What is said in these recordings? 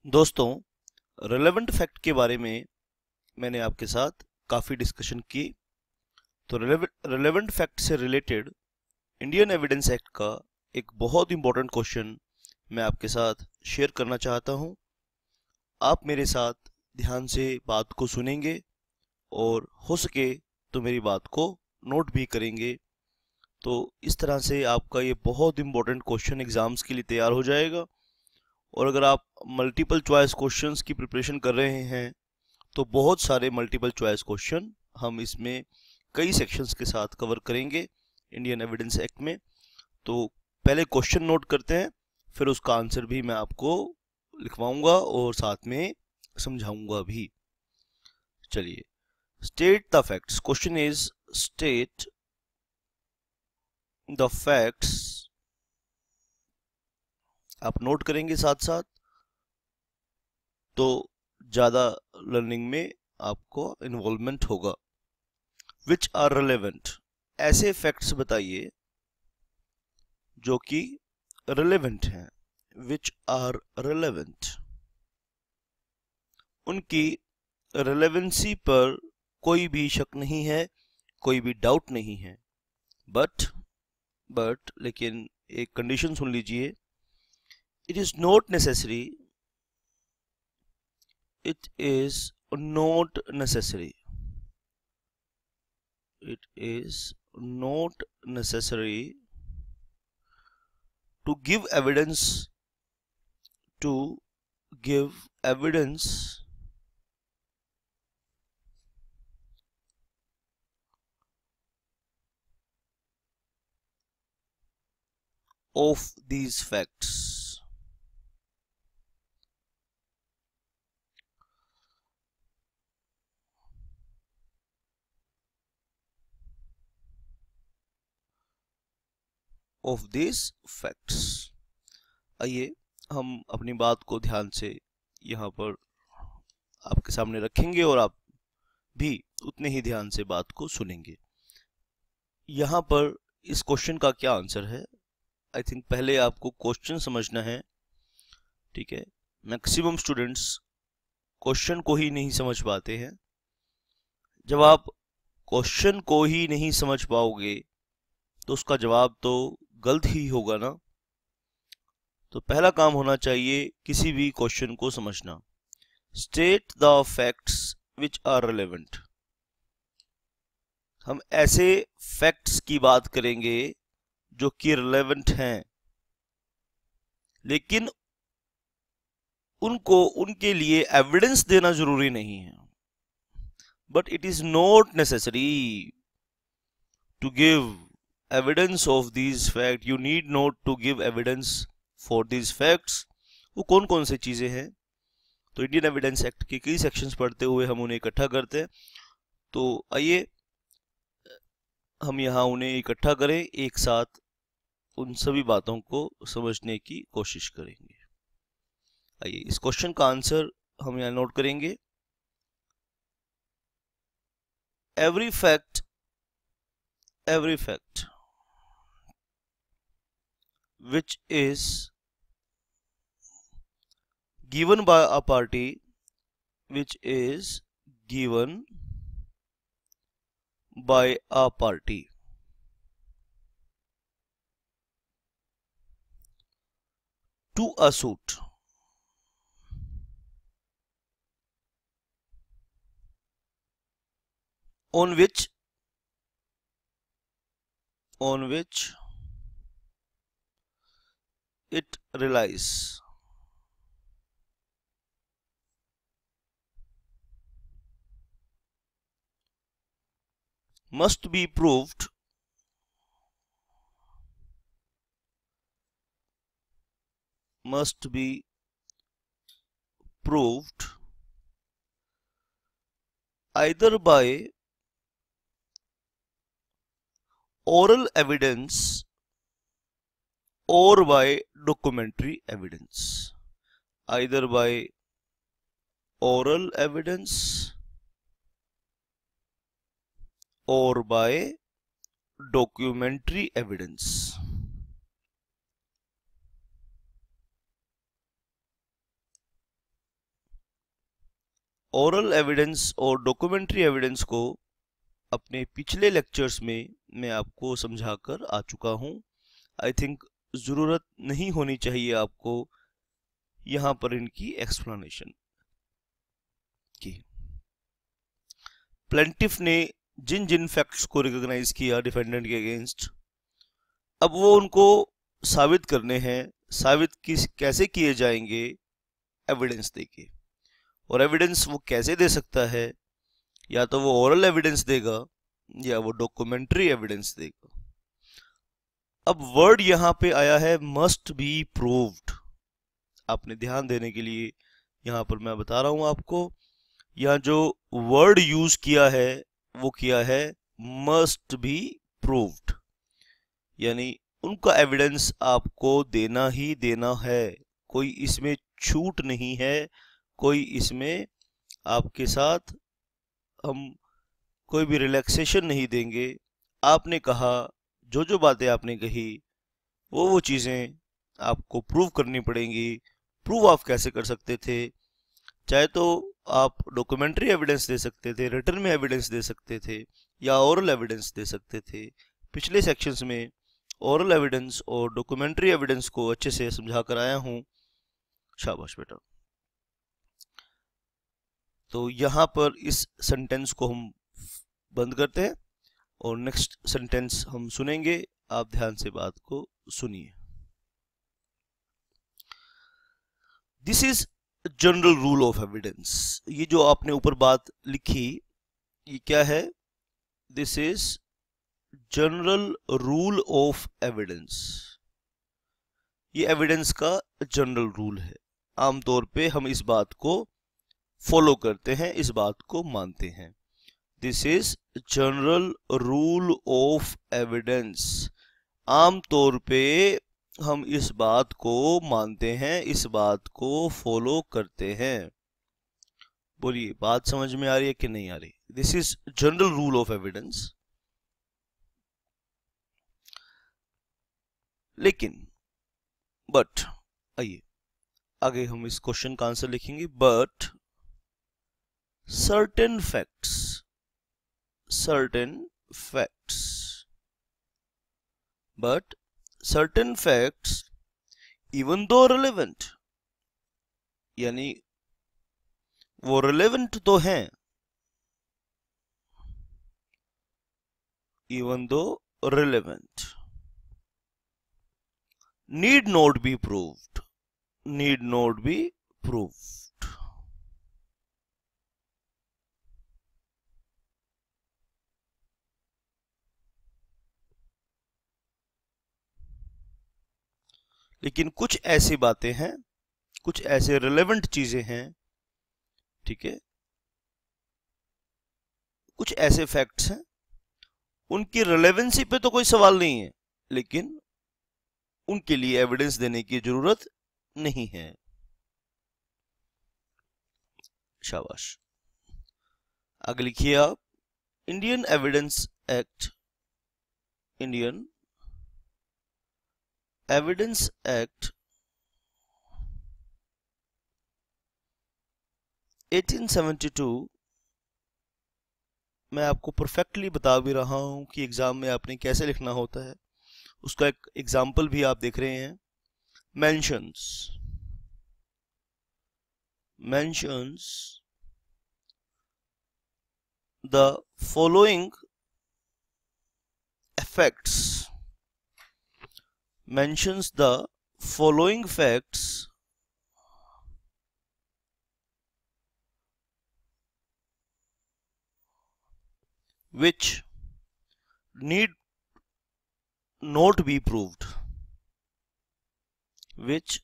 दोस्तों, relevant fact के बारे में मैंने आपके साथ काफ़ी डिस्कशन की। तो रिलेवेंट फैक्ट से रिलेटेड इंडियन एविडेंस एक्ट का एक बहुत इंपॉर्टेंट क्वेश्चन मैं आपके साथ शेयर करना चाहता हूं। आप मेरे साथ ध्यान से बात को सुनेंगे और हो सके तो मेरी बात को नोट भी करेंगे। तो इस तरह से आपका ये बहुत इंपॉर्टेंट क्वेश्चन एग्जाम्स के लिए तैयार हो जाएगा। और अगर आप मल्टीपल चॉइस क्वेश्चंस की प्रिपरेशन कर रहे हैं तो बहुत सारे मल्टीपल चॉइस क्वेश्चन हम इसमें कई सेक्शंस के साथ कवर करेंगे इंडियन एविडेंस एक्ट में। तो पहले क्वेश्चन नोट करते हैं, फिर उसका आंसर भी मैं आपको लिखवाऊंगा और साथ में समझाऊंगा भी। चलिए, state the facts. Question is state the facts. आप नोट करेंगे साथ साथ तो ज़्यादा लर्निंग में आपको इन्वॉल्वमेंट होगा। Which are relevant. ऐसे फैक्ट्स बताइए जो कि रिलेवेंट हैं। Which are relevant. उनकी रिलेवेंसी पर कोई भी शक नहीं है, कोई भी डाउट नहीं है। बट लेकिन एक कंडीशन सुन लीजिए। It is not necessary. It is not necessary. It is not necessary to give evidence to give evidence of these facts. Of these facts. आइए हम अपनी बात को ध्यान से यहाँ पर आपके सामने रखेंगे और आप भी उतने ही ध्यान से बात को सुनेंगे। यहाँ पर इस क्वेश्चन का क्या आंसर है? आई थिंक पहले आपको क्वेश्चन समझना है, ठीक है। मैक्सिमम स्टूडेंट्स क्वेश्चन को ही नहीं समझ पाते हैं। जब आप क्वेश्चन को ही नहीं समझ पाओगे तो उसका जवाब तो गलत ही होगा ना। तो पहला काम होना चाहिए किसी भी क्वेश्चन को समझना। State the facts which are relevant. हम ऐसे फैक्ट्स की बात करेंगे जो कि रिलेवेंट हैं, लेकिन उनको उनके लिए एविडेंस देना जरूरी नहीं है। But it is not necessary to give evidence of these facts. You need not to give evidence for these facts. वो कौन कौन से चीजें हैं? तो इंडियन एविडेंस एक्ट के कई सेक्शंस पढ़ते हुए हम उन्हें इकट्ठा करते हैं। तो आइए हम यहाँ उन्हें इकट्ठा करें, एक साथ उन सभी बातों को समझने की कोशिश करेंगे। आइए इस क्वेश्चन का आंसर हम यहाँ नोट करेंगे। Every fact which is given by a party which is given by a party to a suit on which it relies. Must be proved either by oral evidence or by documentary evidence. Either by oral evidence or by documentary evidence. Oral evidence और documentary evidence को अपने पिछले lectures में मैं आपको समझा कर आ चुका हूं। आई थिंक ज़रूरत नहीं होनी चाहिए आपको यहाँ पर इनकी एक्सप्लेनेशन की। प्लेंटिफ ने जिन जिन फैक्ट्स को रिकॉग्नाइज किया डिफेंडेंट के अगेंस्ट, अब वो उनको साबित करने हैं। साबित कैसे किए जाएंगे? एविडेंस देके। और एविडेंस वो कैसे दे सकता है? या तो वो ओरल एविडेंस देगा या वो डॉक्यूमेंट्री एविडेंस देगा। अब वर्ड यहां पे आया है मस्ट बी प्रूव्ड। आपने ध्यान देने के लिए यहां पर मैं बता रहा हूं आपको, यहां जो वर्ड यूज किया है वो किया है मस्ट बी प्रूव्ड, यानी उनका एविडेंस आपको देना ही देना है। कोई इसमें छूट नहीं है, कोई इसमें आपके साथ हम कोई भी रिलैक्सेशन नहीं देंगे। आपने कहा, जो बातें आपने कही वो चीज़ें आपको प्रूव करनी पड़ेंगी। प्रूव आप कैसे कर सकते थे? चाहे तो आप डॉक्यूमेंट्री एविडेंस दे सकते थे, रिटर्न में एविडेंस दे सकते थे, या ओरल एविडेंस दे सकते थे। पिछले सेक्शंस में ओरल एविडेंस और डॉक्यूमेंट्री एविडेंस को अच्छे से समझा कर आया हूं। शाबाश बेटा। तो यहाँ पर इस सेंटेंस को हम बंद करते हैं और नेक्स्ट सेंटेंस हम सुनेंगे। आप ध्यान से बात को सुनिए। This is general rule of evidence. ये जो आपने ऊपर बात लिखी, ये क्या है? This is general rule of evidence. ये एविडेंस का जनरल रूल है। आमतौर पे हम इस बात को फॉलो करते हैं, इस बात को मानते हैं। This is general rule of evidence. आमतौर पे हम इस बात को मानते हैं, इस बात को फॉलो करते हैं। बोलिए, बात समझ में आ रही है कि नहीं आ रही? This is general rule of evidence. लेकिन बट, आइए आगे हम इस क्वेश्चन का आंसर लिखेंगे। But certain facts, but certain facts even though relevant, यानी वो relevant तो हैं, even though relevant, need not be proved, need not be proved। लेकिन कुछ ऐसी बातें हैं, कुछ ऐसे रिलेवेंट चीजें हैं, ठीक है, कुछ ऐसे फैक्ट्स हैं, उनकी रिलेवेंसी पे तो कोई सवाल नहीं है, लेकिन उनके लिए एविडेंस देने की जरूरत नहीं है। शाबाश। आगे लिखिए आप, Indian evidence act, Indian evidence act 1872। मैं आपको परफेक्टली बता भी रहा हूं कि एग्जाम में आपने कैसे लिखना होता है। उसका एक एग्जाम्पल भी आप देख रहे हैं। mentions the following effects, mentions the following facts which need not be proved, which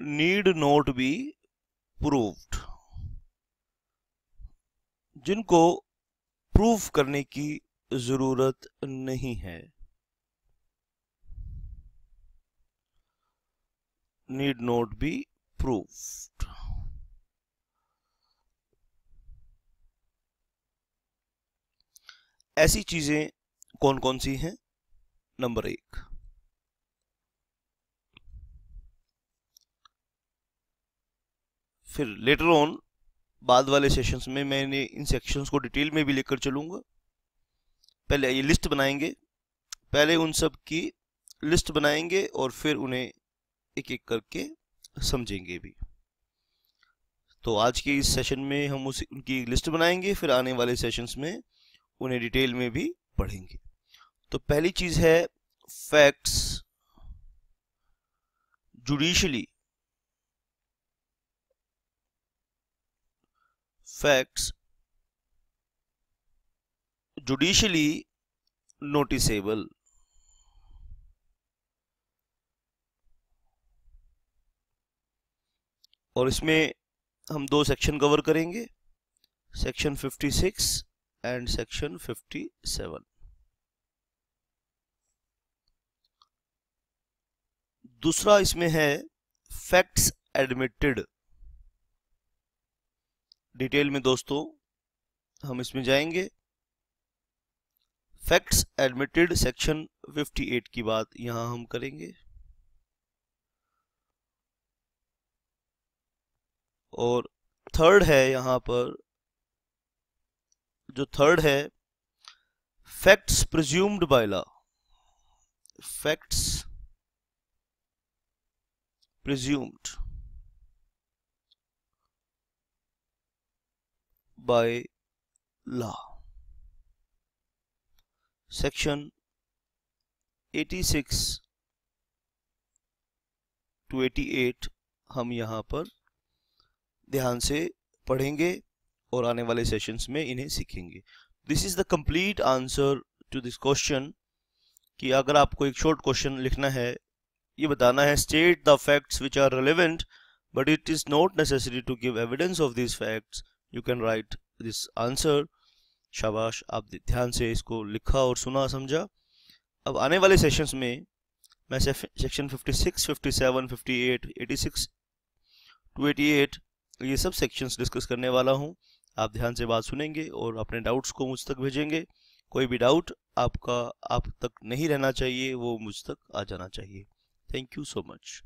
need not be proved, जिनको प्रूफ करने की जरूरत नहीं है। need not be proved। ऐसी चीजें कौन कौन सी हैं? नंबर 1, फिर लेटर ऑन बाद वाले सेशंस में मैंने इन सेक्शंस को डिटेल में भी लेकर चलूँगा। पहले ये लिस्ट बनाएंगे, पहले उन सब की लिस्ट बनाएंगे और फिर उन्हें एक एक करके समझेंगे भी। तो आज के इस सेशन में हम उनकी लिस्ट बनाएंगे, फिर आने वाले सेशंस में उन्हें डिटेल में भी पढ़ेंगे। तो पहली चीज है फैक्ट्स जुडिशियली नोटिसेबल। और इसमें हम दो सेक्शन कवर करेंगे, सेक्शन 56 एंड सेक्शन 57। दूसरा इसमें है फैक्ट्स एडमिटेड। डिटेल में दोस्तों हम इसमें जाएंगे। फैक्ट्स एडमिटेड सेक्शन 58 की बात यहां हम करेंगे। और थर्ड है यहां पर, जो थर्ड है facts presumed by law. Facts presumed by law, section 86 to 88 हम यहां पर ध्यान से पढ़ेंगे और आने वाले सेशंस में इन्हें सीखेंगे। This is the complete answer to this question, कि अगर आपको एक शॉर्ट क्वेश्चन लिखना है, ये बताना है state the facts which are relevant but it is not necessary to give evidence of this facts, you can write this answer. शाबाश, आप ध्यान से इसको लिखा और सुना, समझा। अब आने वाले सेशंस में मैं सेक्शन 56, 57, 58, 86 to 88 ये सब सेक्शंस डिस्कस करने वाला हूँ। आप ध्यान से बात सुनेंगे और अपने डाउट्स को मुझ तक भेजेंगे। कोई भी डाउट आपका आप तक नहीं रहना चाहिए, वो मुझ तक आ जाना चाहिए। Thank you so much.